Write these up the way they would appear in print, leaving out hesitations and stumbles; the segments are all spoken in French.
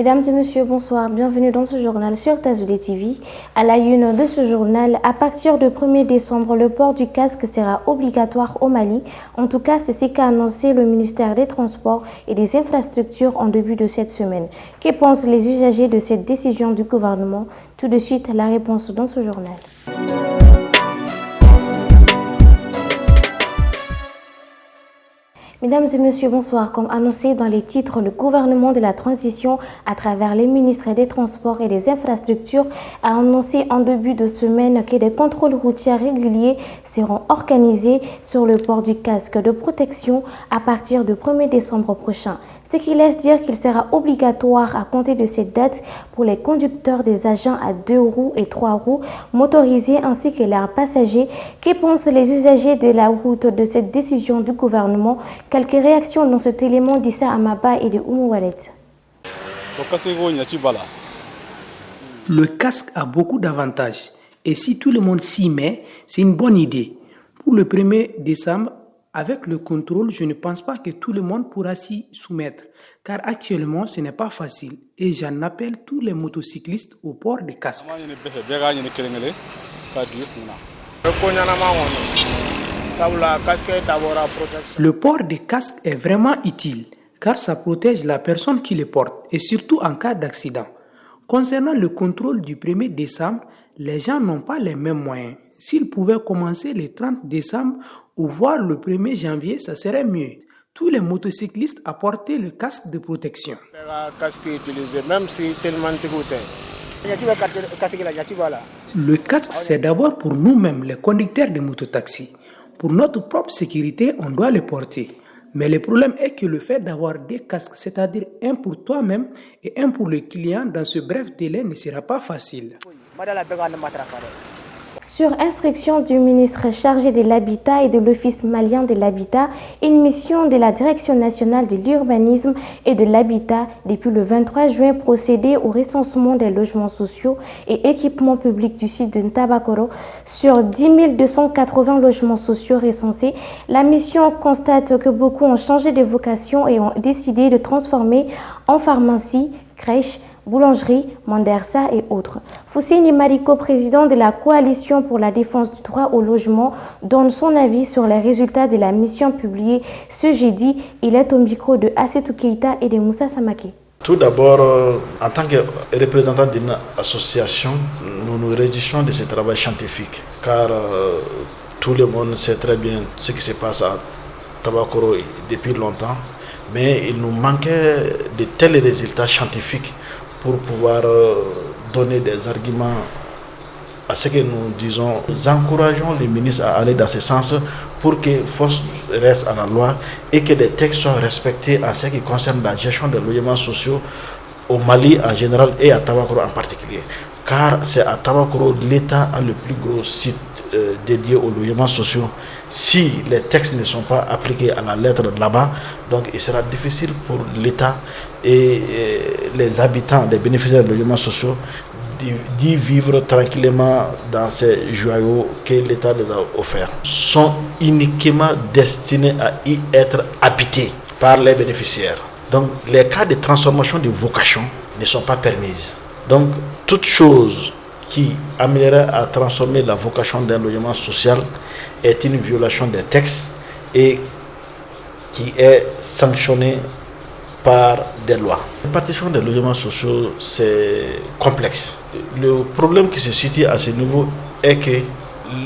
Mesdames et messieurs, bonsoir. Bienvenue dans ce journal sur Tazoudé TV. À la une de ce journal, à partir du 1er décembre, le port du casque sera obligatoire au Mali. En tout cas, c'est ce qu'a annoncé le ministère des Transports et des Infrastructures en début de cette semaine. Que pensent les usagers de cette décision du gouvernement? Tout de suite, la réponse dans ce journal. Mesdames et messieurs, bonsoir. Comme annoncé dans les titres, le gouvernement de la transition, à travers les ministres des Transports et des Infrastructures, a annoncé en début de semaine que des contrôles routiers réguliers seront organisés sur le port du casque de protection à partir du 1er décembre prochain. Ce qui laisse dire qu'il sera obligatoire à compter de cette date pour les conducteurs des agents à 2 roues et 3 roues motorisés ainsi que leurs passagers. Que pensent les usagers de la route de cette décision du gouvernement? Quelques réactions dans cet élément d'Issa Amaba et de Oumou Wallet. Le casque a beaucoup d'avantages et si tout le monde s'y met, c'est une bonne idée. Pour le 1er décembre, avec le contrôle, je ne pense pas que tout le monde pourra s'y soumettre, car actuellement, ce n'est pas facile et j'en appelle tous les motocyclistes au port des casques. Le port des casques est vraiment utile car ça protège la personne qui le porte et surtout en cas d'accident. Concernant le contrôle du 1er décembre, les gens n'ont pas les mêmes moyens. S'ils pouvaient commencer le 30 décembre ou voire le 1er janvier, ça serait mieux. Tous les motocyclistes apportent le casque de protection. Le casque, c'est d'abord pour nous-mêmes, les conducteurs de mototaxi. Pour notre propre sécurité, on doit le porter. Mais le problème est que le fait d'avoir deux casques, c'est-à-dire un pour toi-même et un pour le client, dans ce bref délai ne sera pas facile. Sur instruction du ministre chargé de l'Habitat et de l'Office malien de l'Habitat, une mission de la Direction nationale de l'urbanisme et de l'habitat depuis le 23 juin procédait au recensement des logements sociaux et équipements publics du site de Ntabakoro. Sur 10 280 logements sociaux recensés, la mission constate que beaucoup ont changé de vocation et ont décidé de transformer en pharmacie, crèche, boulangerie, Mandersa et autres. Fousseini Mariko, président de la Coalition pour la défense du droit au logement, donne son avis sur les résultats de la mission publiée ce jeudi. Il est au micro de Assetou Keita et de Moussa Samake. Tout d'abord, en tant que représentant d'une association, nous nous réjouissons de ce travail scientifique, car tout le monde sait très bien ce qui se passe à Tabakoro depuis longtemps, mais il nous manquait de tels résultats scientifiques pour pouvoir donner des arguments à ce que nous disons. Nous encourageons les ministres à aller dans ce sens pour que force reste à la loi et que les textes soient respectés en ce qui concerne la gestion des logements sociaux au Mali en général et à Tabakoro en particulier. Car c'est à Tabakoro l'État a le plus gros site dédié aux logements sociaux. Si les textes ne sont pas appliqués à la lettre là-bas, donc il sera difficile pour l'État et les habitants, les bénéficiaires de logements sociaux d'y vivre tranquillement dans ces joyaux que l'État les a offerts. Sont uniquement destinés à y être habités par les bénéficiaires. Donc les cas de transformation de vocation ne sont pas permises. Donc toute chose qui amènerait à transformer la vocation d'un logement social est une violation des textes et qui est sanctionnée par des lois. La répartition des logements sociaux, c'est complexe. Le problème qui se situe à ce niveau est que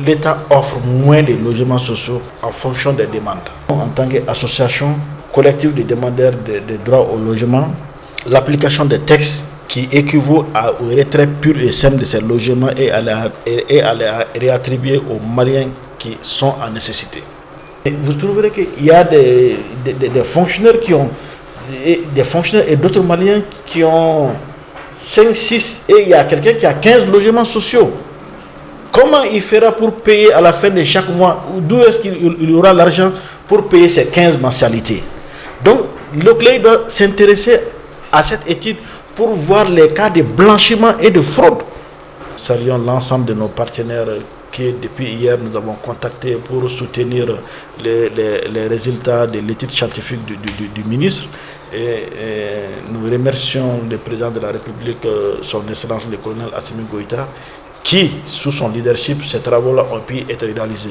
l'État offre moins de logements sociaux en fonction des demandes. En tant qu'association collective de demandeurs de droits au logement, l'application des textes qui équivaut au retrait pur et simple de ces logements et à les réattribuer aux Maliens qui sont en nécessité. Et vous trouverez qu'il y a des fonctionnaires qui ont des fonctionnaires et d'autres Maliens qui ont 5, 6 et il y a quelqu'un qui a 15 logements sociaux. Comment il fera pour payer à la fin de chaque mois? D'où est-ce qu'il aura l'argent pour payer ces 15 mensualités? Donc le CLEI doit s'intéresser à cette étude pour voir les cas de blanchiment et de fraude. Saluons l'ensemble de nos partenaires qui depuis hier nous avons contactés pour soutenir les résultats de l'étude scientifique du ministre nous remercions le président de la République, son Excellence le colonel Assimi Goïta, qui, sous son leadership, ces travaux-là ont pu être réalisés.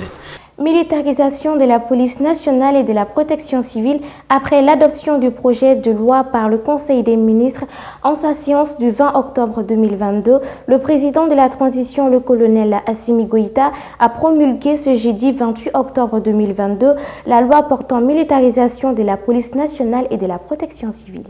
Militarisation de la police nationale et de la protection civile après l'adoption du projet de loi par le Conseil des ministres en sa séance du 20 octobre 2022, le président de la transition, le colonel Assimi Goïta, a promulgué ce jeudi 28 octobre 2022 la loi portant militarisation de la police nationale et de la protection civile.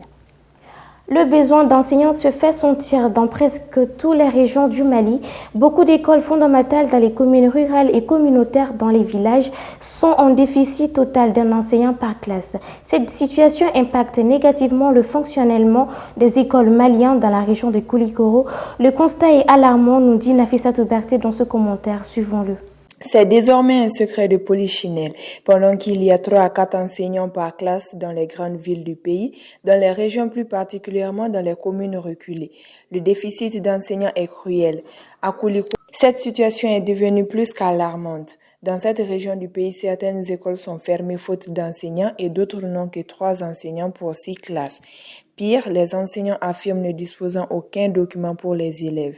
Le besoin d'enseignants se fait sentir dans presque toutes les régions du Mali. Beaucoup d'écoles fondamentales dans les communes rurales et communautaires dans les villages sont en déficit total d'un enseignant par classe. Cette situation impacte négativement le fonctionnement des écoles maliennes dans la région de Koulikoro. Le constat est alarmant, nous dit Nafissatou Berté dans ce commentaire. Suivons-le. C'est désormais un secret de polichinelle. Pendant qu'il y a 3 à 4 enseignants par classe dans les grandes villes du pays, dans les régions plus particulièrement dans les communes reculées, le déficit d'enseignants est cruel. À Koulikou, cette situation est devenue plus qu'alarmante. Dans cette région du pays, certaines écoles sont fermées faute d'enseignants et d'autres n'ont que 3 enseignants pour 6 classes. Pire, les enseignants affirment ne disposant aucun document pour les élèves.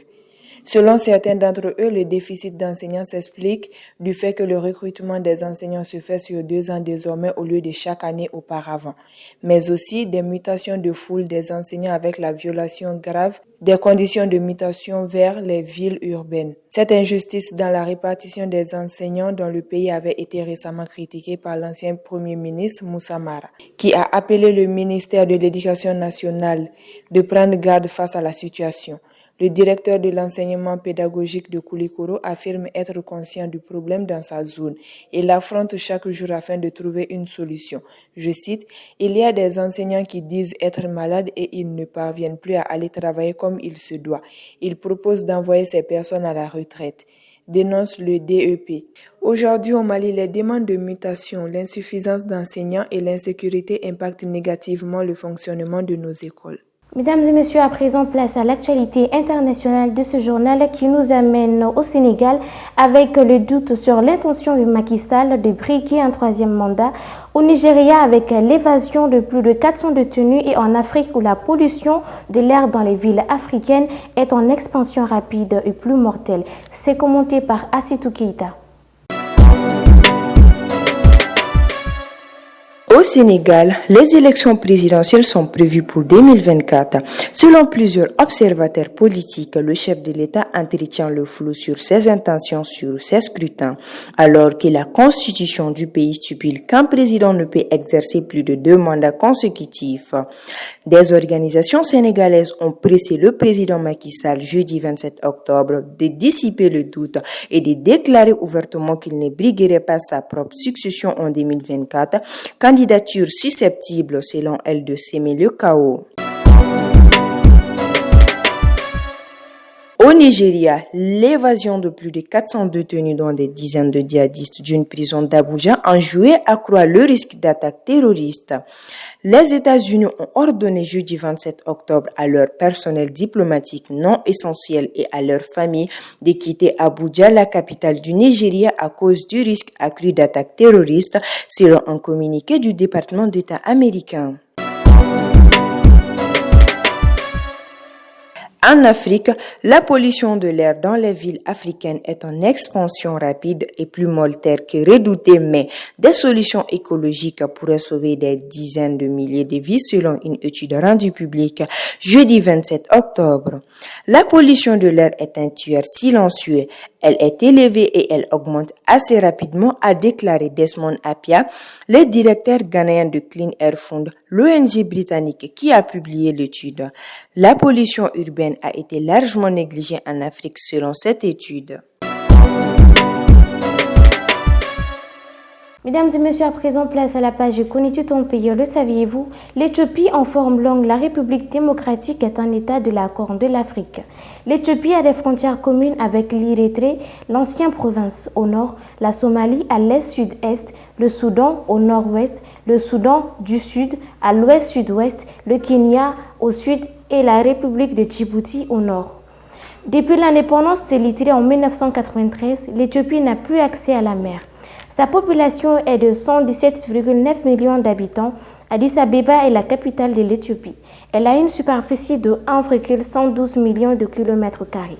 Selon certains d'entre eux, le déficit d'enseignants s'explique du fait que le recrutement des enseignants se fait sur 2 ans désormais au lieu de chaque année auparavant, mais aussi des mutations de foule des enseignants avec la violation grave des conditions de mutation vers les villes urbaines. Cette injustice dans la répartition des enseignants dans le pays avait été récemment critiquée par l'ancien Premier ministre Moussa Mara, qui a appelé le ministère de l'Éducation nationale de prendre garde face à la situation. Le directeur de l'enseignement pédagogique de Koulikoro affirme être conscient du problème dans sa zone et l'affronte chaque jour afin de trouver une solution. Je cite, « Il y a des enseignants qui disent être malades et ils ne parviennent plus à aller travailler comme il se doit. Ils proposent d'envoyer ces personnes à la retraite. » Dénonce le DEP. Aujourd'hui au Mali, les demandes de mutation, l'insuffisance d'enseignants et l'insécurité impactent négativement le fonctionnement de nos écoles. Mesdames et messieurs, à présent, place à l'actualité internationale de ce journal qui nous amène au Sénégal avec le doute sur l'intention du Macky Sall de briguer un 3e mandat. Au Nigeria, avec l'évasion de plus de 400 détenus et en Afrique où la pollution de l'air dans les villes africaines est en expansion rapide et plus mortelle. C'est commenté par Assitou Keïta. Au Sénégal, les élections présidentielles sont prévues pour 2024. Selon plusieurs observateurs politiques, le chef de l'État entretient le flou sur ses intentions sur ces scrutins, alors que la constitution du pays stipule qu'un président ne peut exercer plus de 2 mandats consécutifs. Des organisations sénégalaises ont pressé le président Macky Sall jeudi 27 octobre de dissiper le doute et de déclarer ouvertement qu'il ne briguerait pas sa propre succession en 2024, candidature susceptible, selon elle, de semer le chaos. Au Nigeria, l'évasion de plus de 400 détenus dont des dizaines de djihadistes d'une prison d'Abuja en juillet accroît le risque d'attaque terroriste. Les États-Unis ont ordonné jeudi 27 octobre à leur personnel diplomatique non essentiel et à leurs familles de quitter Abuja, la capitale du Nigeria, à cause du risque accru d'attaque terroriste, selon un communiqué du département d'État américain. En Afrique, la pollution de l'air dans les villes africaines est en expansion rapide et plus mortelle que redoutée, mais des solutions écologiques pourraient sauver des dizaines de milliers de vies selon une étude rendue publique jeudi 27 octobre. La pollution de l'air est un tueur silencieux. Elle est élevée et elle augmente assez rapidement, a déclaré Desmond Appiah, le directeur ghanéen de Clean Air Fund, l'ONG britannique qui a publié l'étude. La pollution urbaine a été largement négligée en Afrique selon cette étude. Mesdames et messieurs, à présent, place à la page Connais-tu ton pays? Le saviez-vous? L'Éthiopie, en forme longue, la République démocratique, est un État de la Corne de l'Afrique. L'Éthiopie a des frontières communes avec l'Érythrée, l'ancienne province au nord, la Somalie à l'est-sud-est, le Soudan au nord-ouest, le Soudan du Sud à l'ouest-sud-ouest, le Kenya au sud et la République de Djibouti au nord. Depuis l'indépendance de l'Érythrée en 1993, l'Éthiopie n'a plus accès à la mer. Sa population est de 117,9 millions d'habitants. Addis Abeba est la capitale de l'Éthiopie. Elle a une superficie de 1,112 millions de kilomètres carrés.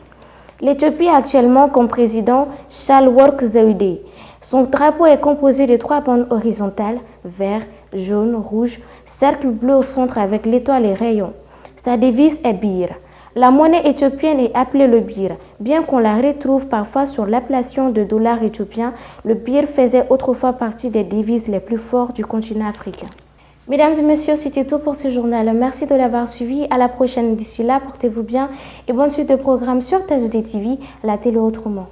L'Éthiopie a actuellement comme président Sahle-Work Zewde. Son drapeau est composé de 3 bandes horizontales, vert, jaune, rouge, cercle bleu au centre avec l'étoile et rayon. Sa devise est Bir. La monnaie éthiopienne est appelée le Bir. Bien qu'on la retrouve parfois sur l'appellation de dollar éthiopien, le Bir faisait autrefois partie des devises les plus fortes du continent africain. Mesdames et messieurs, c'était tout pour ce journal. Merci de l'avoir suivi. À la prochaine. D'ici là, portez-vous bien et bonne suite de programmes sur TASED TV, la télé autrement.